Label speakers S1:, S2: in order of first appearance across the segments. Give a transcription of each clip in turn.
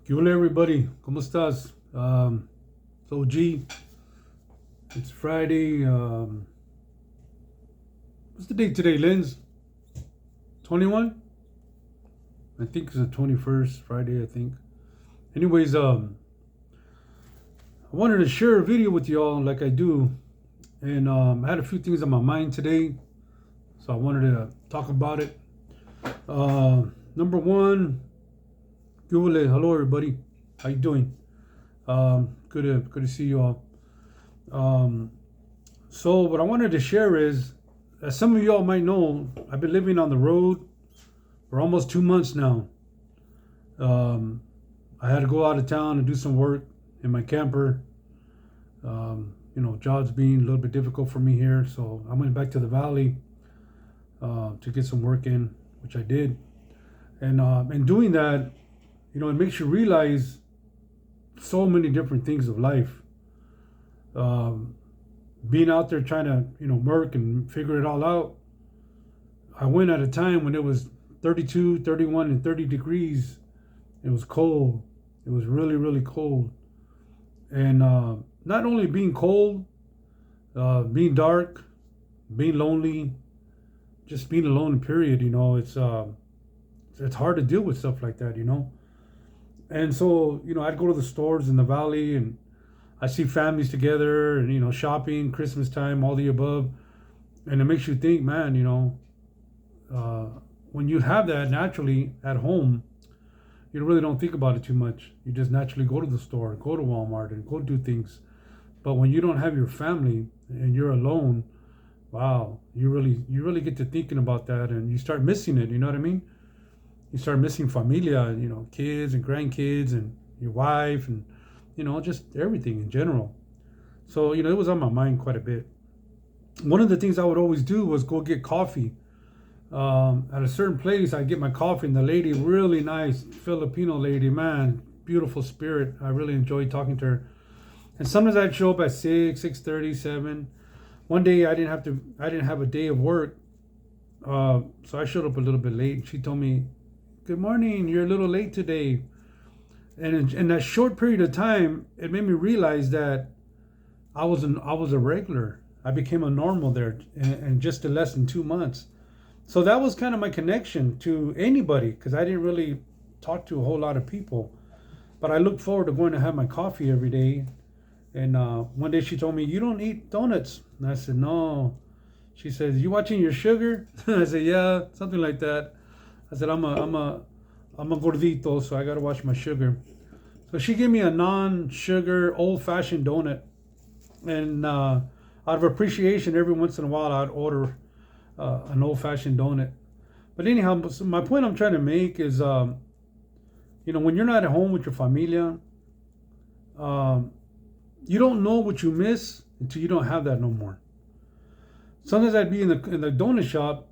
S1: ¿Qué hola everybody? ¿Cómo estás? It's OG. It's Friday. What's the date today, Lens? 21? I think it's the 21st Friday, I think. Anyways, I wanted to share a video with y'all like I do. And I had a few things on my mind today. So I wanted to talk about it. Number one, ¿qué hola? Hello everybody. How you doing? Good to see you all. So what I wanted to share is, as some of y'all might know, I've been living on the road for almost 2 months now. Um, I had to go out of town and do some work in my camper. Jobs being a little bit difficult for me here, so I went back to the valley to get some work in, which I did. And in doing that, it makes you realize so many different things of life. Um, Being out there trying to work and figure it all out. I went at a time when it was 32, 31, and 30 degrees. It was cold. It was really, really cold. And not only being cold, being dark, being lonely, just being alone, period. It's hard to deal with stuff like that. And so I'd go to the stores in the valley, and I see families together, and shopping, Christmas time, all the above, and it makes you think, man. When you have that naturally at home, you really don't think about it too much. You just naturally go to the store, go to Walmart, and go do things. But when you don't have your family and you're alone, wow, you really get to thinking about that, and you start missing it. You know what I mean? You start missing familia, kids and grandkids and your wife, and just everything in general. So it was on my mind quite a bit. One of the things I would always do was go get coffee. At a certain place, I get my coffee, and the lady, really nice Filipino lady, man, beautiful spirit. I really enjoyed talking to her. And sometimes I'd show up at 6:30, 7. One day I didn't have a day of work, so I showed up a little bit late. She told me, "Good morning, you're a little late today." And in that short period of time, it made me realize that I was a regular. I became a normal there in just less than 2 months. So that was kind of my connection to anybody, because I didn't really talk to a whole lot of people. But I looked forward to going to have my coffee every day. And one day she told me, "You don't eat donuts." And I said, "No." She says, "You watching your sugar?" I said, "Yeah, something like that." I said, I'm a gordito, so I gotta watch my sugar." So she gave me a non-sugar, old-fashioned donut, and out of appreciation, every once in a while, I'd order an old-fashioned donut. But anyhow, so my point I'm trying to make is, when you're not at home with your familia, um, you don't know what you miss until you don't have that no more. Sometimes I'd be in the donut shop,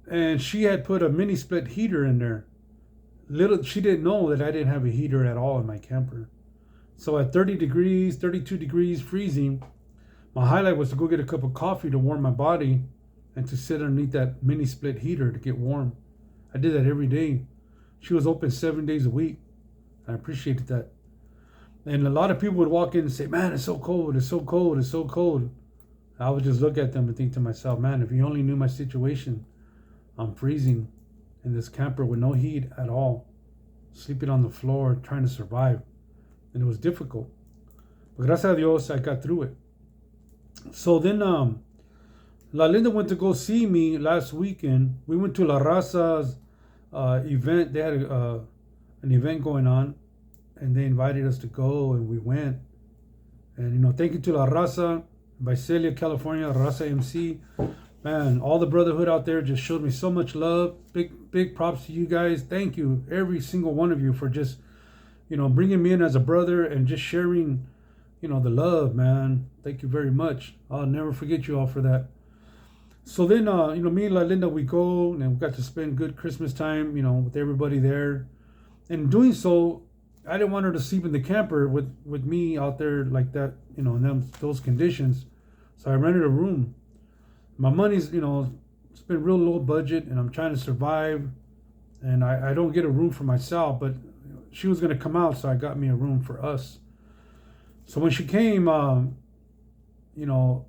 S1: and she had put a mini split heater in there. Little she didn't know that I didn't have a heater at all in my camper. So at 30 degrees, 32 degrees, freezing, my highlight was to go get a cup of coffee to warm my body, and to sit underneath that mini split heater to get warm. I did that every day. She was open 7 days a week. I appreciated that. And a lot of people would walk in and say, "Man, it's so cold, it's so cold, it's so cold." I would just look at them and think to myself, "Man, if you only knew my situation, I'm freezing in this camper with no heat at all, sleeping on the floor, trying to survive." And it was difficult. But gracias a Dios, I got through it. So then La Linda went to go see me last weekend. We went to La Raza's event. They had an event going on, and they invited us to go, and we went. And thank you to La Raza, Visalia, California, Raza MC. Man, all the brotherhood out there just showed me so much love. Big props to you guys. Thank you, every single one of you, for just bringing me in as a brother and just sharing the love, man. Thank you very much. I'll never forget you all for that. So then me and La Linda, we go, and we got to spend good Christmas time with everybody there. And doing so, I didn't want her to sleep in the camper with me out there like that, in those conditions. So I rented a room. My money's, it's been real low budget, and I'm trying to survive. And I don't get a room for myself, but she was gonna come out, so I got me a room for us. So when she came, you know,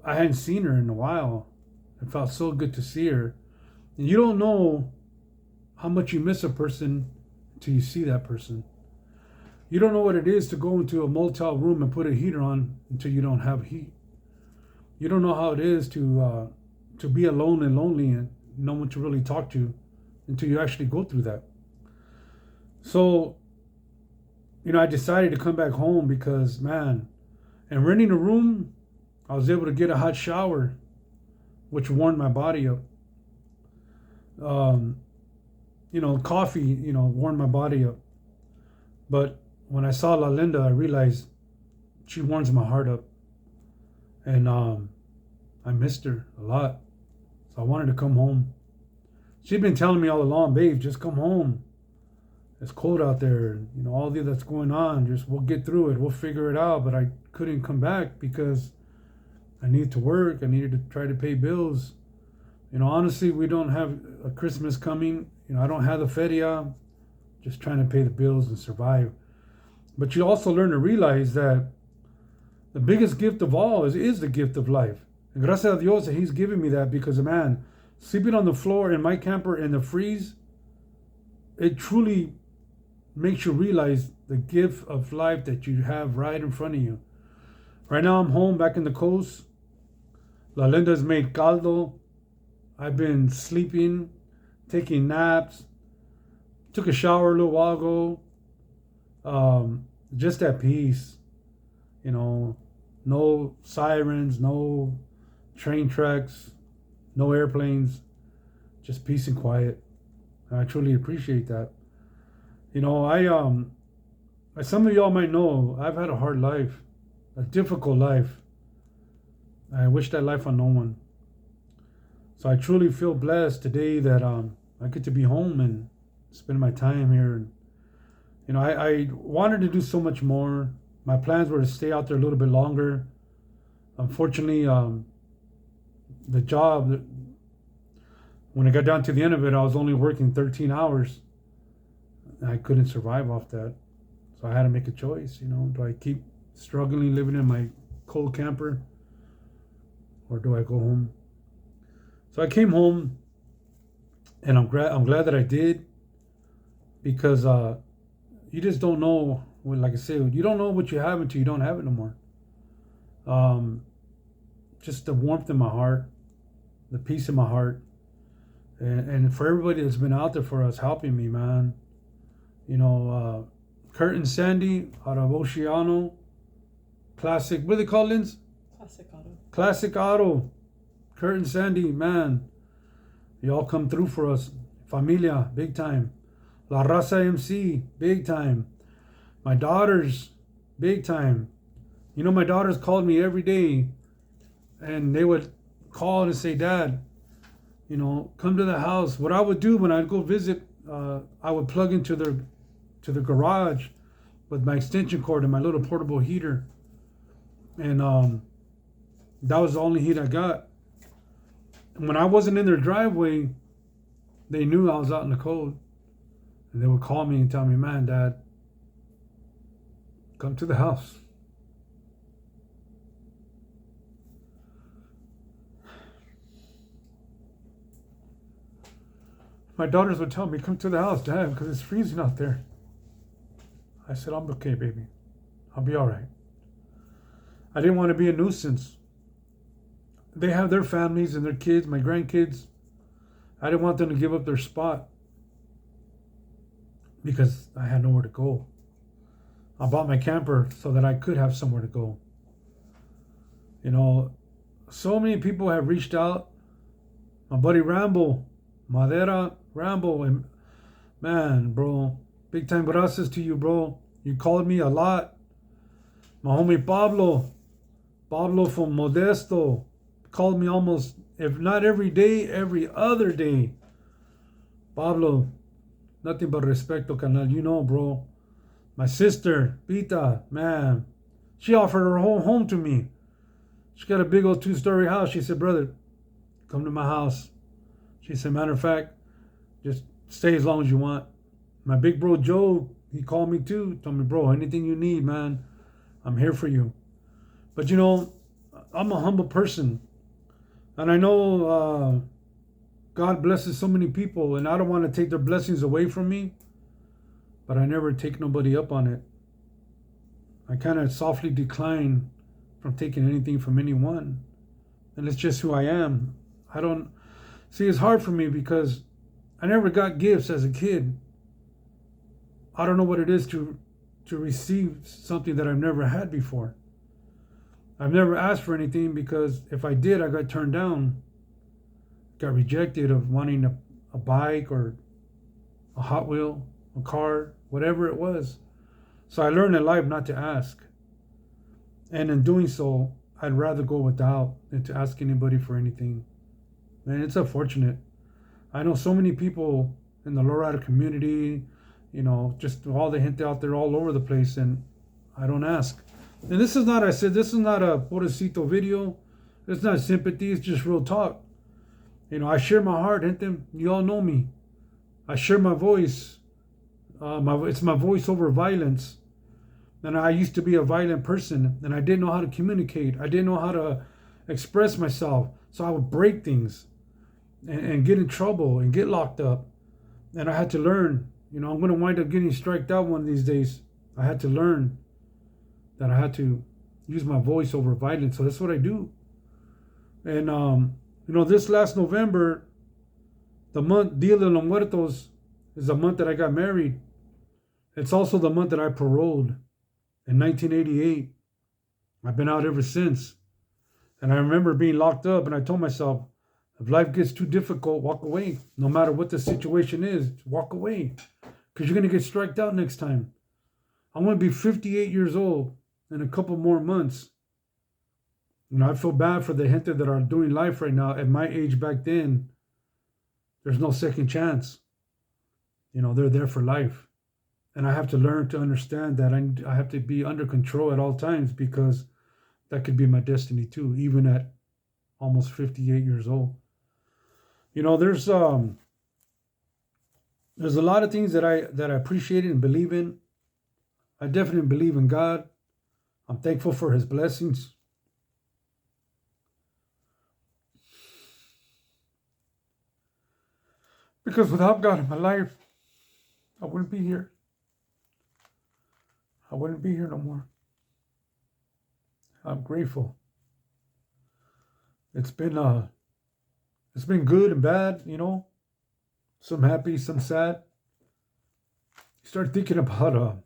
S1: I hadn't seen her in a while. It felt so good to see her. And you don't know how much you miss a person until you see that person. You don't know what it is to go into a motel room and put a heater on until you don't have heat. You don't know how it is to be alone and lonely and no one to really talk to until you actually go through that. So, you know, I decided to come back home because, man, and renting a room, I was able to get a hot shower, which warmed my body up. You know, coffee, you know, warmed my body up. But when I saw La Linda, I realized she warms my heart up. And I missed her a lot. So I wanted to come home. She'd been telling me all along, babe, just come home. It's cold out there. You know, all that's going on. Just we'll get through it. We'll figure it out. But I couldn't come back because I needed to work. I needed to try to pay bills. You know, honestly, we don't have a Christmas coming. You know, I don't have the feria. Just trying to pay the bills and survive. But you also learn to realize that the biggest gift of all is the gift of life. And gracias a Dios that He's given me that because, man, sleeping on the floor in my camper in the freeze, it truly makes you realize the gift of life that you have right in front of you. Right now I'm home back in the coast. La Linda's made caldo. I've been sleeping, taking naps. Took a shower a little while ago. Just at peace. You know, no sirens, no train tracks, no airplanes. Just peace and quiet. And I truly appreciate that. You know, as some of y'all might know, I've had a hard life, a difficult life. I wish that life on no one. So I truly feel blessed today that I get to be home and spend my time here. And, you know, I wanted to do so much more. My plans were to stay out there a little bit longer. Unfortunately, the job, when I got down to the end of it, I was only working 13 hours. I couldn't survive off that. So I had to make a choice, you know. Do I keep struggling living in my cold camper? Or do I go home? So I came home, and I'm glad that I did, because you just don't know. Like I said, you don't know what you have until you don't have it no more. Just the warmth in my heart, the peace in my heart, and for everybody that's been out there for us helping me, man. You know, Kurt and Sandy out of Oceano, Classic. What do they call Linz?
S2: Classic Auto.
S1: Classic Auto. Kurt and Sandy, man, y'all come through for us. Familia, big time. La Raza MC, big time. My daughters, big time. You know, my daughters called me every day, and they would call and say, Dad, you know, come to the house. What I would do when I'd go visit, I would plug into the garage with my extension cord and my little portable heater. And that was the only heat I got. And when I wasn't in their driveway, they knew I was out in the cold. And they would call me and tell me, man, Dad, come to the house. My daughters would tell me, come to the house, Dad, because it's freezing out there. I said, I'm okay, baby. I'll be all right. I didn't want to be a nuisance. They have their families and their kids, my grandkids. I didn't want them to give up their spot because I had nowhere to go. I bought my camper so that I could have somewhere to go. You know, so many people have reached out. My buddy Rambo, Madera Rambo, and man, bro, big time gracias to you, bro. You called me a lot. My homie Pablo from Modesto, called me almost, if not every day, every other day. Pablo, nothing but respeto, canal. You know, bro. My sister, Pita, man, she offered her whole home to me. She got a big old 2-story house. She said, brother, come to my house. She said, matter of fact, just stay as long as you want. My big bro Joe, he called me too. Told me, bro, anything you need, man, I'm here for you. But you know, I'm a humble person, and I know God blesses so many people, and I don't want to take their blessings away from me. But I never take nobody up on it. I kind of softly decline from taking anything from anyone, and it's just who I am. I don't see. It's hard for me because I never got gifts as a kid. I don't know what it is to receive something that I've never had before. I've never asked for anything because if I did, I got turned down, got rejected of wanting a bike or a Hot Wheel, a car, whatever it was. So I learned in life not to ask. And in doing so, I'd rather go without than to ask anybody for anything. Man, it's unfortunate. I know so many people in the lowrider community, you know, just all the gente out there all over the place, and I don't ask. And this is not, I said, this is not a Pobrecito video. It's not sympathy, it's just real talk. You know, I share my heart, gente. You all know me. I share my voice. It's my voice over violence. And I used to be a violent person, and I didn't know how to communicate. I didn't know how to express myself. So I would break things and get in trouble and get locked up. And I had to learn, you know, I'm going to wind up getting striked out one of these days. I had to learn that I had to use my voice over violence. So that's what I do. And, you know, this last November, the month Dia de los Muertos is the month that I got married. It's also the month that I paroled in 1988. I've been out ever since. And I remember being locked up, and I told myself, if life gets too difficult, walk away. No matter what the situation is, walk away. Because you're going to get striked out next time. I'm going to be 58 years old in a couple more months. You know, I feel bad for the gente that are doing life right now. At my age back then, there's no second chance. You know, they're there for life. And I have to learn to understand that I have to be under control at all times, because that could be my destiny too, even at almost 58 years old. You know, there's a lot of things that I appreciate and believe in. I definitely believe in God. I'm thankful for his blessings. Because without God in my life, I wouldn't be here. I wouldn't be here no more. I'm grateful. It's been good and bad, you know. Some happy, some sad. You start thinking about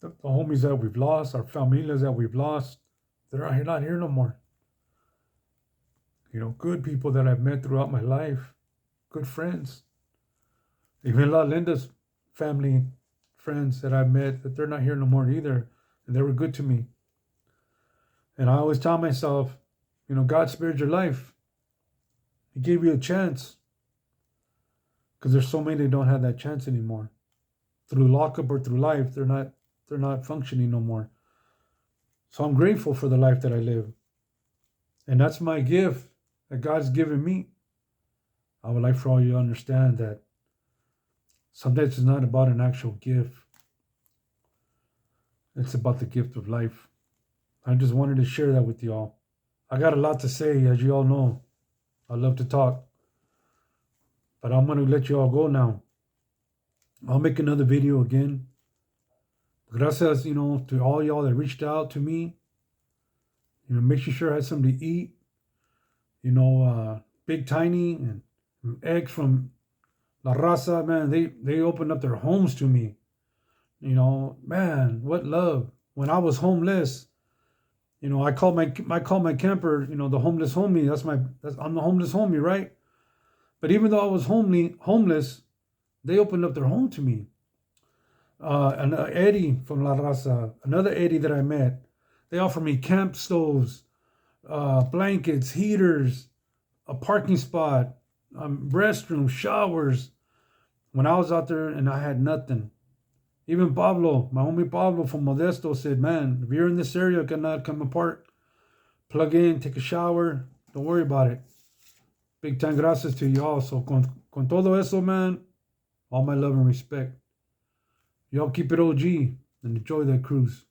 S1: the homies that we've lost, our familias that we've lost. They're not here no more. You know, good people that I've met throughout my life, good friends. Even La Linda's family, friends that I've met, that they're not here no more either. And they were good to me. And I always tell myself, you know, God spared your life. He gave you a chance. Because there's so many that don't have that chance anymore. Through lockup or through life, they're not functioning no more. So I'm grateful for the life that I live. And that's my gift that God's given me. I would like for all you to understand that sometimes it's not about an actual gift. It's about the gift of life. I just wanted to share that with y'all. I got a lot to say, as you all know. I love to talk. But I'm going to let you all go now. I'll make another video again. Gracias, you know, to all y'all that reached out to me. You know, make sure I had something to eat. You know, Big Tiny and eggs from La Raza, man, they opened up their homes to me. You know, man, what love. When I was homeless, you know, I called my camper, you know, the homeless homie. I'm the homeless homie, right? But even though I was homeless, they opened up their home to me. And Eddie from La Raza, another Eddie that I met, they offered me camp stoves, blankets, heaters, a parking spot, restrooms, showers. When I was out there and I had nothing. Even Pablo, my homie Pablo from Modesto said, man, if you're in this area, cannot come apart, plug in, take a shower, don't worry about it. Big time gracias to y'all. So con todo eso, man, All my love and respect. Y'all keep it OG and enjoy that cruise.